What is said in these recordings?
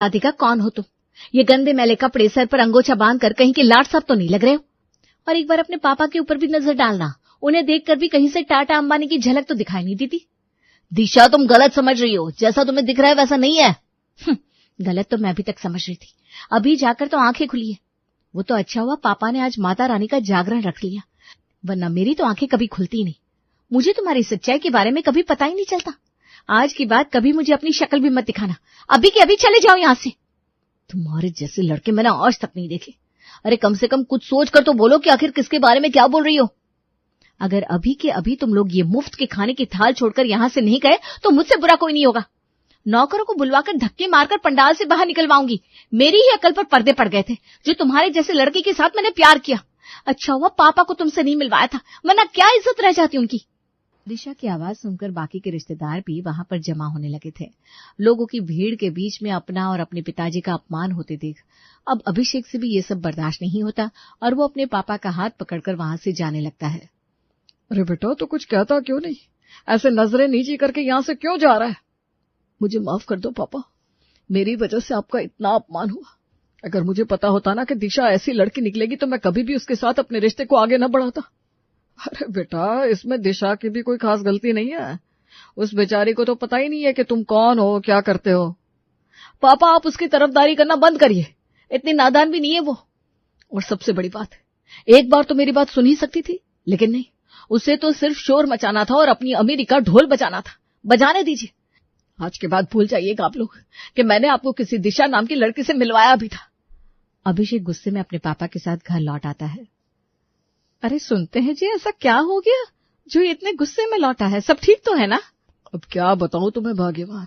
राधिका, कौन हो तुम? ये गंदे मैले कपड़े, सर पर अंगोछा बांधकर कहीं के लाट साहब तो नहीं लग रहे हो? और एक बार अपने पापा के ऊपर भी नजर डालना, उन्हें देखकर भी कहीं से टाटा अंबानी की झलक तो दिखाई नहीं देती। दिशा, तुम गलत समझ रही हो, जैसा तुम्हें दिख रहा है वैसा नहीं है। गलत तो मैं अभी तक समझ रही थी, अभी जाकर तो आंखें खुली है। वो तो अच्छा हुआ पापा ने आज माता रानी का जागरण रख लिया, वरना मेरी तो आंखें कभी खुलती नहीं। मुझे तुम्हारी सच्चाई के बारे में कभी पता ही नहीं चलता। आज की बात कभी मुझे अपनी शक्ल भी मत दिखाना, अभी के अभी चले जाओ यहां से। तुम्हारे जैसे लड़के मैंने आज तक नहीं देखे। अरे कम से कम कुछ सोच कर तो बोलो कि आखिर किसके बारे में क्या बोल रही हो। अगर अभी के अभी तुम लोग ये मुफ्त के खाने की थाल छोड़कर यहां से नहीं गए तो मुझसे बुरा कोई नहीं होगा। नौकरों को बुलवाकर धक्के मारकर पंडाल से बाहर निकलवाऊंगी। मेरी ही अकल पर पर्दे पड़ गए थे जो तुम्हारे जैसे लड़के के साथ मैंने प्यार किया। अच्छा हुआ पापा को तुमसे नहीं मिलवाया था, वरना क्या इज्जत रह जाती उनकी। दिशा की आवाज सुनकर बाकी के रिश्तेदार भी वहां पर जमा होने लगे थे। लोगों की भीड़ के बीच में अपना और अपने पिताजी का अपमान होते देख अब अभिषेक से भी ये सब बर्दाश्त नहीं होता और वो अपने पापा का हाथ पकड़कर वहां से जाने लगता है। अरे बेटा, तो कुछ कहता क्यों नहीं? ऐसे नजरें नीची करके यहाँ से क्यों जा रहा है? मुझे माफ कर दो पापा, मेरी वजह से आपका इतना अपमान हुआ। अगर मुझे पता होता ना कि दिशा ऐसी लड़की निकलेगी तो मैं कभी भी उसके साथ अपने रिश्ते को आगे न बढ़ाता। अरे बेटा, इसमें दिशा की भी कोई खास गलती नहीं है। उस बेचारी को तो पता ही नहीं है कि तुम कौन हो, क्या करते हो। पापा, आप उसकी तरफदारी करना बंद करिए, इतनी नादान भी नहीं है वो। और सबसे बड़ी बात, एक बार तो मेरी बात सुन ही सकती थी, लेकिन नहीं, उसे तो सिर्फ शोर मचाना था और अपनी अमीरी का ढोल बजाना था। बजाने दीजिए। आज के बाद भूल जाइएगा आप लोग कि मैंने आपको किसी दिशा नाम की लड़की से मिलवाया भी था। अभिषेक गुस्से में अपने पापा के साथ घर लौट आता है। अरे सुनते हैं जी, ऐसा क्या हो गया जो इतने गुस्से में लौटा है? सब ठीक तो है ना? अब क्या बताऊं तुम्हें भाग्यवान,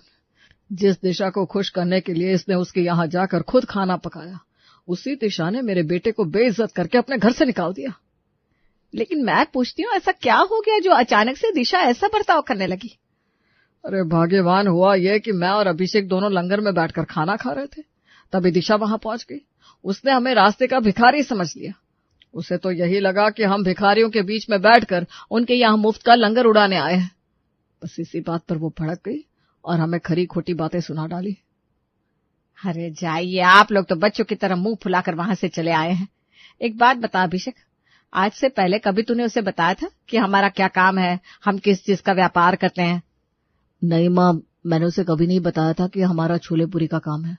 जिस दिशा को खुश करने के लिए इसने उसके यहाँ जाकर खुद खाना पकाया, उसी दिशा ने मेरे बेटे को बेइज्जत करके अपने घर से निकाल दिया। लेकिन मैं पूछती हूँ, ऐसा क्या हो गया जो अचानक से दिशा ऐसा बर्ताव करने लगी? अरे भाग्यवान हुआ ये कि मैं और अभिषेक दोनों लंगर में बैठकर खाना खा रहे थे, तभी दिशा वहां पहुंच गई। उसने हमें रास्ते का भिखारी समझ लिया। उसे तो यही लगा कि हम भिखारियों के बीच में बैठकर उनके यहाँ मुफ्त का लंगर उड़ाने आए हैं। बस इसी बात पर वो भड़क गई और हमें खरी खोटी बातें सुना डाली। अरे जाइए, आप लोग तो बच्चों की तरह मुंह फुलाकर वहां से चले आए हैं। एक बात बता अभिषेक, आज से पहले कभी तूने उसे बताया था कि हमारा क्या काम है, हम किस चीज का व्यापार करते हैं? नहीं माँ, मैंने उसे कभी नहीं बताया था कि हमारा छोले पूरी का काम है।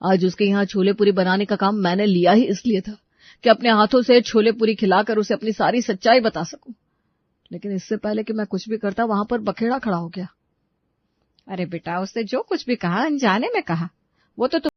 आज उसके यहाँ छोले पूरी बनाने का काम मैंने लिया ही इसलिए था कि अपने हाथों से छोले पूरी खिलाकर उसे अपनी सारी सच्चाई बता सकूं। लेकिन इससे पहले कि मैं कुछ भी करता, वहां पर बखेड़ा खड़ा हो गया। अरे बेटा, उसने जो कुछ भी कहा अनजाने में कहा, वो तो